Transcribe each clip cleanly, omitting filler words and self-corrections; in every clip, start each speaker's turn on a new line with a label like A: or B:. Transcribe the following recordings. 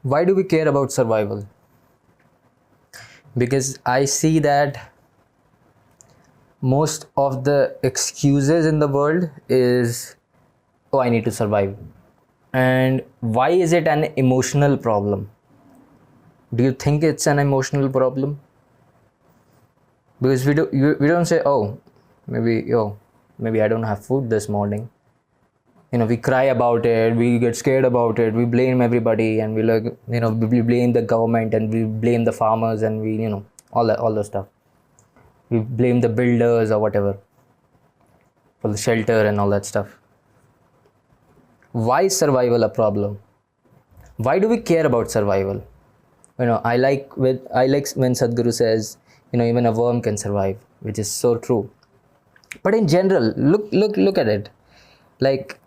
A: Why do we care about survival? Because I see that most of the excuses in the world is, oh, I need to survive. And why is it an emotional problem? Do you think it's an emotional problem? Because we don't say, oh, maybe I don't have food this morning. We cry about it, we get scared about it, we blame everybody, and we blame the government, and we blame the farmers, and all the stuff. We blame the builders or whatever for the shelter and all that stuff. Why is survival a problem? Why do we care about survival? I like when Sadhguru says, even a worm can survive, which is so true. But in general, look at it. Like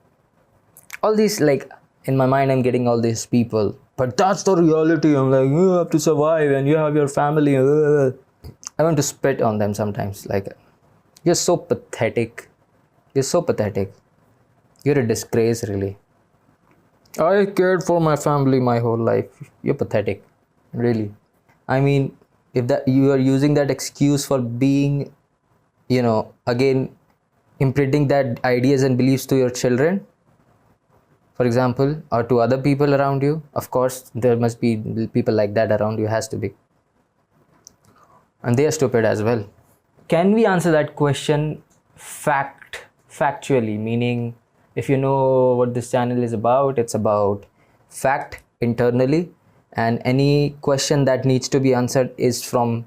A: all these, like in my mind, I'm getting all these people. But that's the reality. I'm like, you have to survive, and you have your family. I want to spit on them sometimes. Like, you're so pathetic. You're so pathetic. You're a disgrace, really. I cared for my family my whole life. You're pathetic, really. I mean, if that you are using that excuse for being, again, imprinting that ideas and beliefs to your children, for example, or to other people around you, of course, there must be people like that around you, has to be. And they are stupid as well. Can we answer that question factually? Meaning, if you know what this channel is about, it's about fact internally, and any question that needs to be answered is from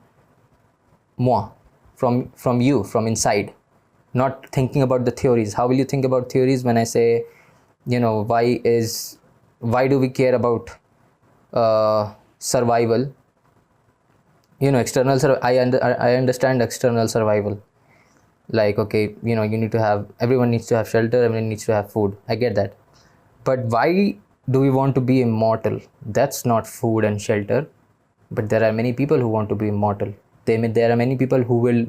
A: moi, from you, from inside, not thinking about the theories. How will you think about theories when I say, why do we care about survival? External I understand external survival. Like, okay, everyone needs to have shelter, everyone needs to have food. I get that. But why do we want to be immortal? That's not food and shelter. But there are many people who want to be immortal. There are many people who will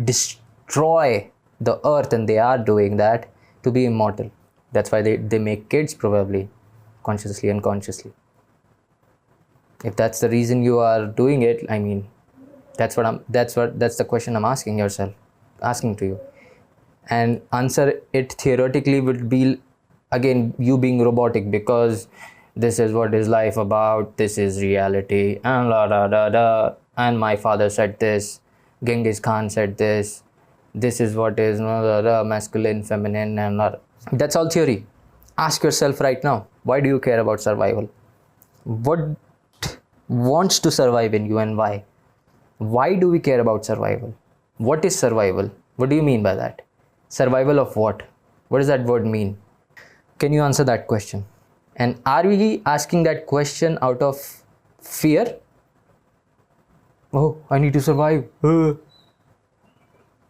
A: destroy the earth, and they are doing that to be immortal. That's why they make kids, probably, consciously, unconsciously. If that's the reason you are doing it, I mean, that's the question I'm asking to you. And answer it theoretically would be, again, you being robotic, because this is what is life about, this is reality, and la da da da, and my father said this, Genghis Khan said this is what is masculine, feminine, and that's all theory. Ask yourself right now, why do you care about survival? What wants to survive in you, and why? Why do we care about survival? What is survival? What do you mean by that? Survival of what? What does that word mean? Can you answer that question? And are we asking that question out of fear? Oh, I need to survive.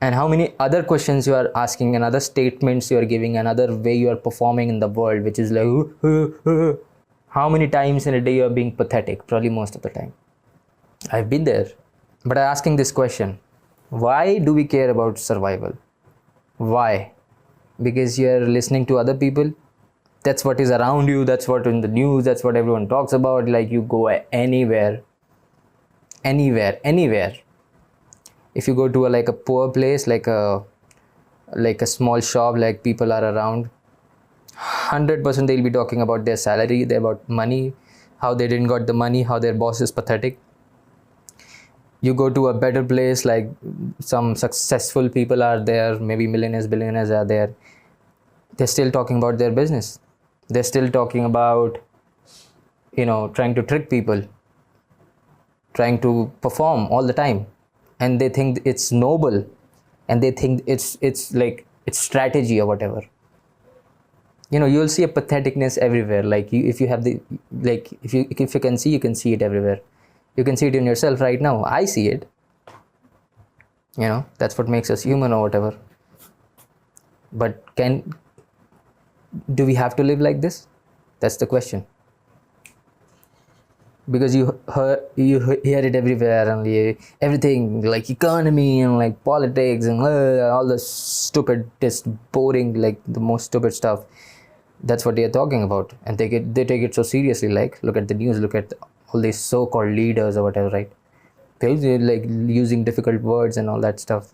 A: And how many other questions you are asking, and other statements you are giving, another way you are performing in the world, which is like, how many times in a day you are being pathetic? Probably most of the time. I've been there. But I'm asking this question. Why do we care about survival? Why? Because you're listening to other people. That's what is around you. That's what in the news. That's what everyone talks about. Like, you go anywhere. If you go to a poor place, like a small shop, like people are around, 100% they'll be talking about their salary, about money, how they didn't got the money, how their boss is pathetic. You go to a better place, like some successful people are there, maybe millionaires, billionaires are there. They're still talking about their business. They're still talking about, trying to trick people, trying to perform all the time. And they think it's noble, and they think it's strategy or whatever. You'll see a patheticness everywhere. Like, if you can see, you can see it everywhere. You can see it in yourself right now. I see it. That's what makes us human or whatever. But do we have to live like this? That's the question. Because you hear it everywhere, and everything, like economy and like politics and all the stupidest, boring, like the most stupid stuff. That's what they are talking about, and they take it so seriously. Like, look at the news, look at all these so-called leaders or whatever, right? They're like using difficult words and all that stuff.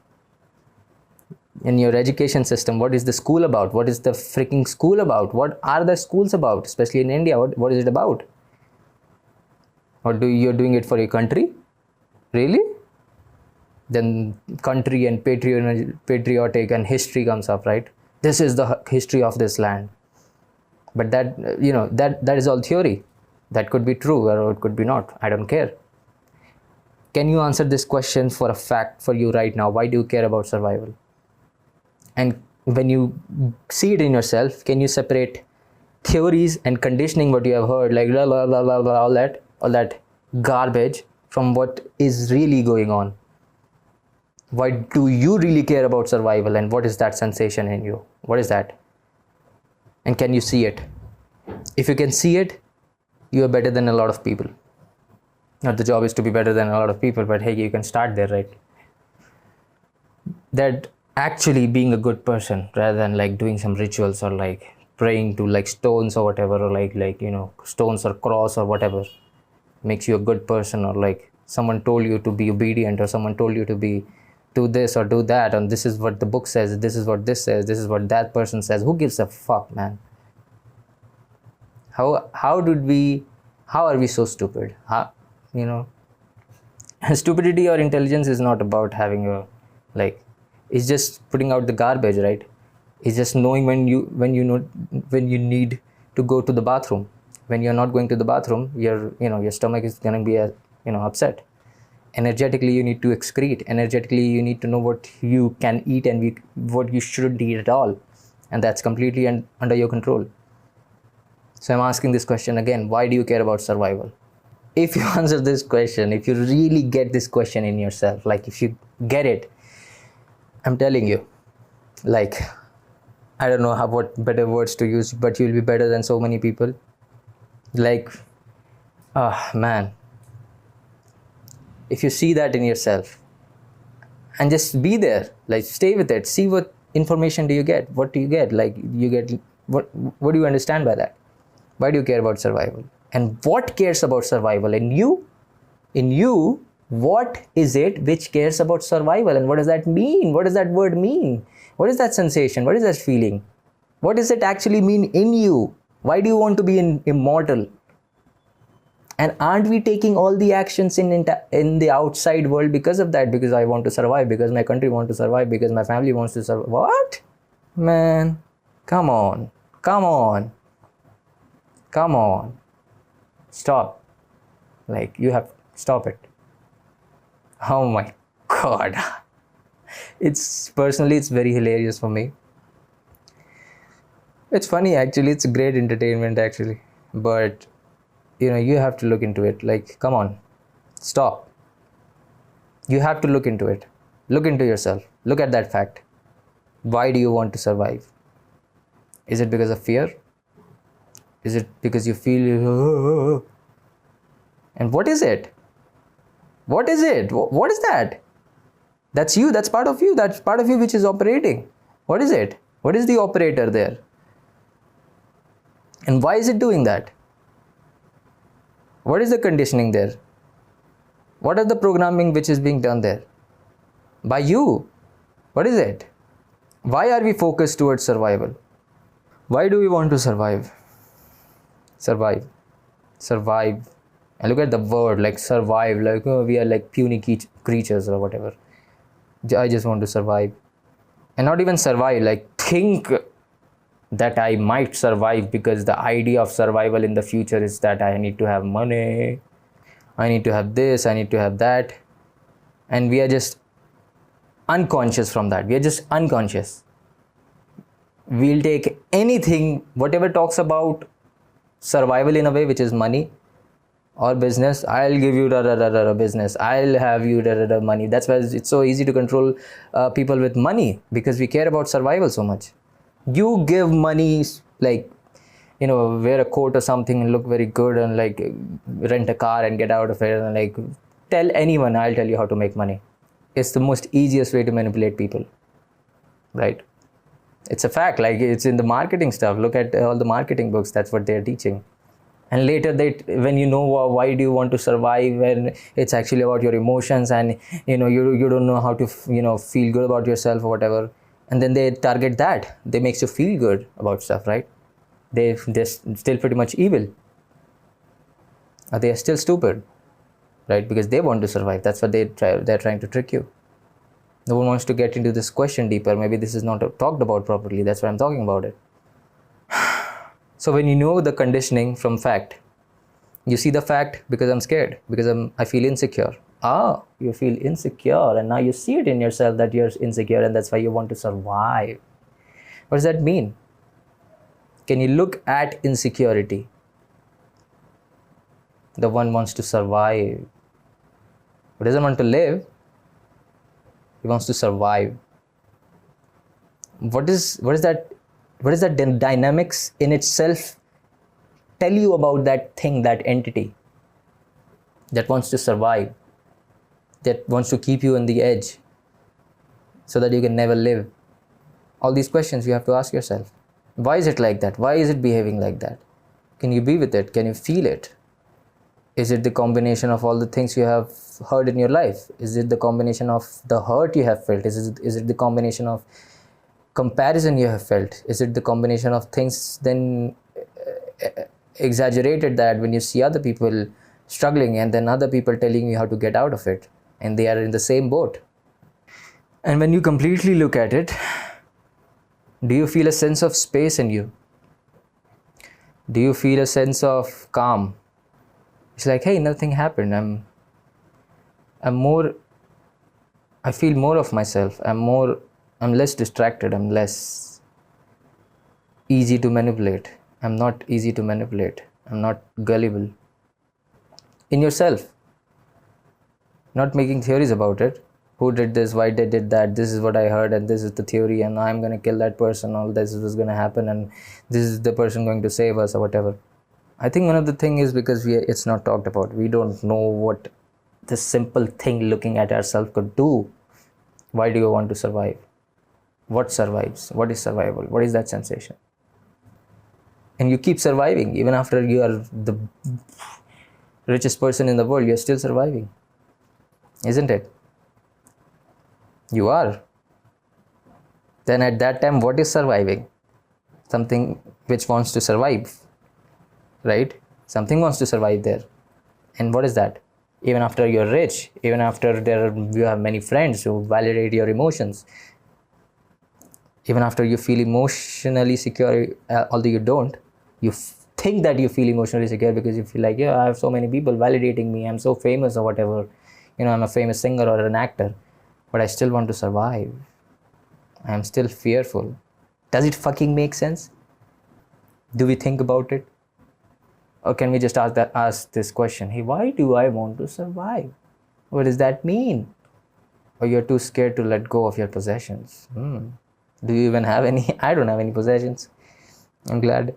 A: In your education system, what is the school about? What is the freaking school about? What are the schools about? Especially in India, what is it about? Or you're doing it for your country? Really? Then country and patriotic and history comes up, right? This is the history of this land. But that, that is all theory. That could be true or it could be not. I don't care. Can you answer this question for a fact for you right now? Why do you care about survival? And when you see it in yourself, can you separate theories and conditioning, what you have heard, like blah, blah, blah, blah, blah, all that garbage, from what is really going on? Why do you really care about survival, and what is that sensation in you? What is that? And can you see it? If you can see it, you are better than a lot of people. Not the job is to be better than a lot of people, but hey, you can start there, right? That actually being a good person, rather than like doing some rituals or like praying to like stones or whatever, or like stones or cross or whatever, makes you a good person. Or like someone told you to be obedient, or someone told you to be do this or do that, and this is what the book says, this is what this says, this is what that person says. Who gives a fuck, man? How are we so stupid? Stupidity or intelligence is not about having it's just putting out the garbage, right? It's just knowing when you need to go to the bathroom. When you're not going to the bathroom, your stomach is going to be upset. Energetically, you need to excrete. Energetically, you need to know what you can eat and what you shouldn't eat at all, and that's completely under your control. So I'm asking this question again: why do you care about survival? If you answer this question, if you really get this question in yourself, like if you get it, I'm telling you, like, I don't know what better words to use, but you'll be better than so many people. Like, man, if you see that in yourself and just be there, like stay with it, see what information do you get, what do you get, like you get, what do you understand by that? Why do you care about survival? And what cares about survival in you? What is it which cares about survival, and what does that mean? What does that word mean? What is that sensation? What is that feeling? What does it actually mean in you? Why do you want to be immortal? And aren't we taking all the actions in the outside world because of that? Because I want to survive, because my country wants to survive, because my family wants to survive. What? Man, come on. Stop. Like, you have to stop it. Oh my God. It's very hilarious for me. It's funny, actually. It's great entertainment, actually. But, you have to look into it. Like, come on. Stop. You have to look into it. Look into yourself. Look at that fact. Why do you want to survive? Is it because of fear? Is it because you feel... And what is it? What is it? What is that? That's you. That's part of you. That's part of you which is operating. What is it? What is the operator there? And why is it doing that? What is the conditioning there? What are the programming which is being done there? By you. What is it? Why are we focused towards survival? Why do we want to survive? Survive. And look at the word, like survive, like we are like puny creatures or whatever. I just want to survive. And not even survive, like think that I might survive, because the idea of survival in the future is that I need to have money, I need to have this, I need to have that. And we are just unconscious from that. We are just unconscious. We'll take anything, whatever talks about survival in a way, which is money or business. I'll give you business. I'll have you money. That's why it's so easy to control people with money, because we care about survival so much. You give money, like, wear a coat or something and look very good, and like rent a car and get out of it, and like tell anyone, I'll tell you how to make money. It's the most easiest way to manipulate people, right? It's a fact. Like, it's in the marketing stuff. Look at all the marketing books. That's what they're teaching. And later, when you know why do you want to survive, when it's actually about your emotions, and you don't know how to feel good about yourself or whatever, and then they target that. They makes you feel good about stuff, right? They're still pretty much evil. Or they are still stupid, right? Because they want to survive. That's what they're trying to trick you. No one wants to get into this question deeper. Maybe this is not talked about properly. That's why I'm talking about it. So when you know the conditioning from fact, you see the fact because I'm scared, because I feel insecure. You feel insecure, and now you see it in yourself that you're insecure, and that's why you want to survive. What does that mean? Can you look at insecurity? The one wants to survive. He doesn't want to live. He wants to survive. What is that dynamics in itself tell you about that thing, that entity that wants to survive, that wants to keep you on the edge so that you can never live? All these questions you have to ask yourself. Why is it like that? Why is it behaving like that? Can you be with it? Can you feel it? Is it the combination of all the things you have heard in your life? Is it the combination of the hurt you have felt? Is it the combination of comparison you have felt? Is it the combination of things then exaggerated that when you see other people struggling and then other people telling you how to get out of it, and they are in the same boat? And when you completely look at it, do you feel a sense of space in you? Do you feel a sense of calm? It's like, hey, nothing happened. I feel more of myself. I'm less distracted. I'm less easy to manipulate. I'm not easy to manipulate. I'm not gullible. In yourself. Not making theories about it. Who did this? Why they did that? This is what I heard, and this is the theory, and I'm going to kill that person. All this was going to happen, and this is the person going to save us or whatever. I think one of the thing is because it's not talked about. We don't know what this simple thing looking at ourselves could do. Why do you want to survive? What survives? What is survival? What is that sensation? And you keep surviving. Even after you are the richest person in the world, you're still surviving. Isn't it? You are. Then at that time, what is surviving? Something which wants to survive. Right? Something wants to survive there. And what is that? Even after you're rich, even after you have many friends who validate your emotions, even after you feel emotionally secure, although you don't, you think that you feel emotionally secure because you feel like, yeah, I have so many people validating me, I'm so famous or whatever, I'm a famous singer or an actor, but I still want to survive. I'm still fearful. Does it fucking make sense? Do we think about it? Or can we just ask this question, hey, why do I want to survive? What does that mean? Or you're too scared to let go of your possessions? Do you even have any? I don't have any possessions. I'm glad.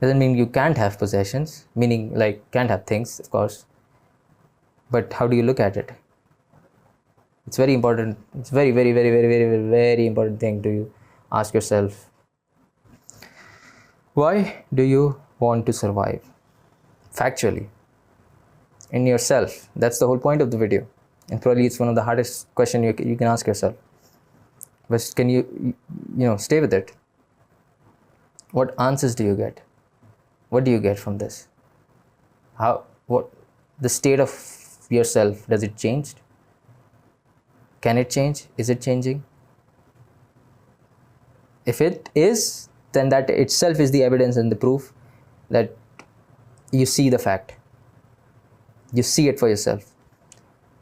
A: Doesn't mean you can't have possessions, meaning like can't have things, of course. But how do you look at it? It's very important. It's very, very, very, very, very, very, very important thing to ask yourself. Why do you want to survive? Factually. In yourself. That's the whole point of the video. And probably it's one of the hardest questions you can ask yourself. But can you stay with it? What answers do you get? What do you get from this? What the state of yourself, does it change? Can it change? Is it changing? If it is, then that itself is the evidence and the proof that you see the fact. You see it for yourself.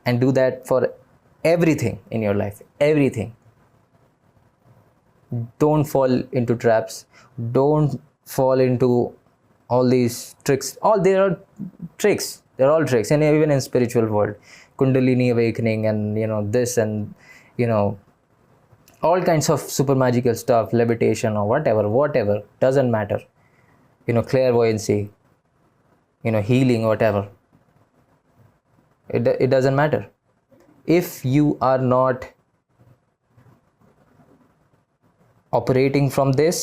A: And do that for everything in your life. Everything. Don't fall into traps. Don't fall into all these tricks. There are tricks. They're all tricks. And even in spiritual world. Kundalini awakening and this and all kinds of super magical stuff, levitation or whatever, doesn't matter. Clairvoyancy, healing, whatever. It doesn't matter. If you are not operating from this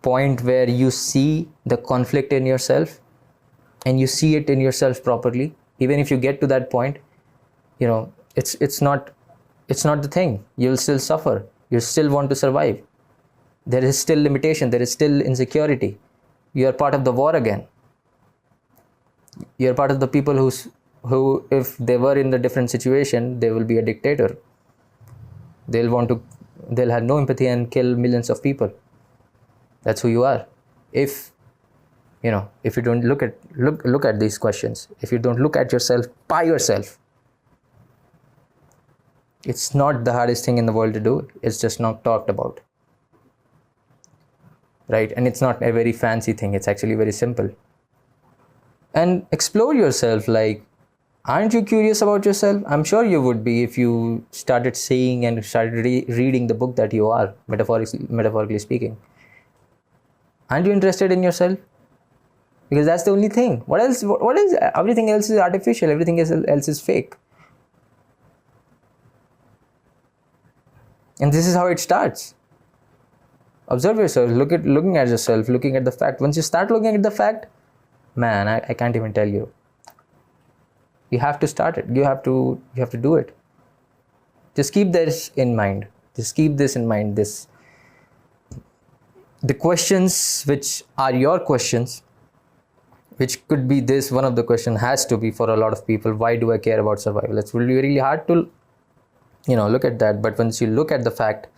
A: point where you see the conflict in yourself and you see it in yourself properly, even if you get to that point, it's not the thing. You'll still suffer. You still want to survive. There is still limitation. There is still insecurity. You are part of the war again. You are part of the people who, if they were in the different situation, they will be a dictator. They'll have no empathy and kill millions of people. That's who you are. If you don't look at these questions, if you don't look at yourself by yourself, it's not the hardest thing in the world to do. It's just not talked about, right? And it's not a very fancy thing. It's actually very simple. And explore yourself. Like, aren't you curious about yourself? I'm sure you would be if you started seeing and started reading the book that you are, metaphorically speaking. Aren't you interested in yourself? Because that's the only thing. What else? What is? Everything else is artificial. Everything else is fake. And this is how it starts. Observe yourself. Looking at yourself. Looking at the fact. Once you start looking at the fact, man, I can't even tell you. You have to start it. You have to do it. Just keep this in mind. The questions which are your questions, which could be this, one of the question has to be for a lot of people, why do I care about survival? It's really, really hard to, look at that. But once you look at the fact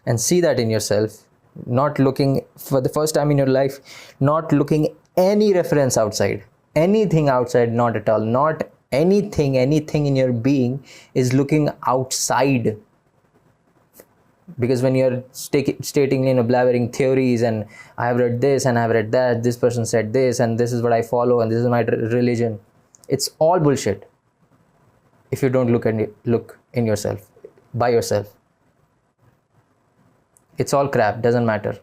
A: and see that in yourself, not looking for the first time in your life, not looking any reference outside, anything outside, not at all, not anything in your being is looking outside. Because when you're stating, blabbering theories, and I have read this and I have read that, this person said this and this is what I follow and this is my religion, it's all bullshit if you don't look in yourself, by yourself. It's all crap, doesn't matter.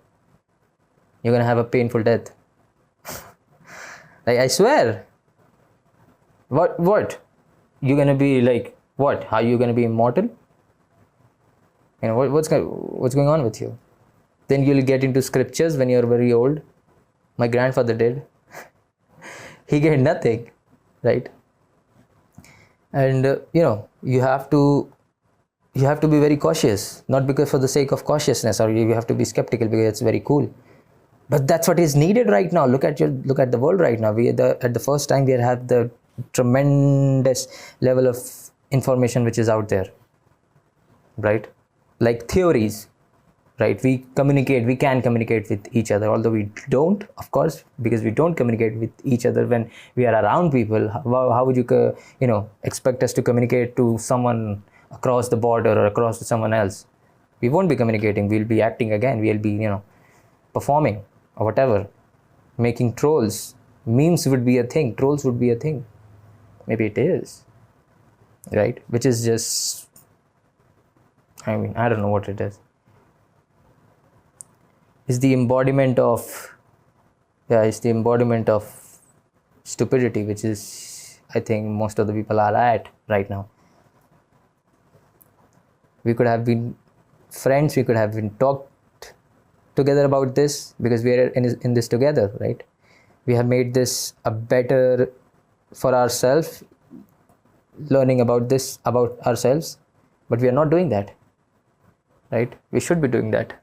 A: You're gonna have a painful death. Like, I swear. What? You're gonna be like, what? How are you gonna be immortal? What's going on with you? Then you'll get into scriptures when you're very old. My grandfather did. He get nothing, right? And you have to be very cautious, not because for the sake of cautiousness, or you have to be skeptical because it's very cool. But that's what is needed right now. Look at the world right now. At the first time we have the tremendous level of information which is out there, right? Like theories, right? We can communicate with each other, although we don't, of course, because we don't communicate with each other when we are around people. How would you, expect us to communicate to someone across the border or across to someone else? We won't be communicating. We'll be acting again. We'll be, performing or whatever, making trolls. Memes would be a thing. Trolls would be a thing. Maybe it is, right? Which is just, I don't know what it is. It's the embodiment of stupidity, which is, I think, most of the people are at right now. We could have been friends, we could have been talked together about this, because we are in this together, right? We have made this a better for ourselves, learning about this about ourselves, but we are not doing that, right? We should be doing that.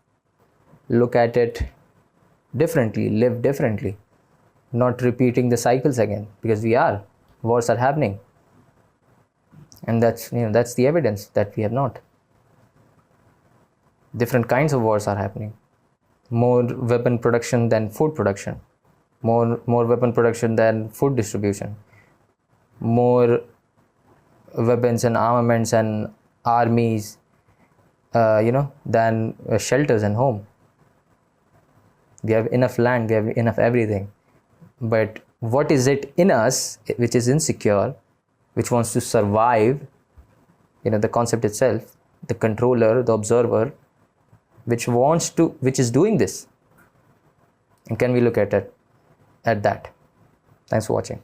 A: Look at it differently, live differently, not repeating the cycles again, because wars are happening, and that's the evidence that we have not. Different kinds of wars are happening. More weapon production than food production, more weapon production than food distribution, more weapons and armaments and armies, than shelters and home. We have enough land, we have enough everything. But what is it in us which is insecure, which wants to survive? The concept itself, the controller, the observer, which is doing this. And can we look at that? Thanks for watching.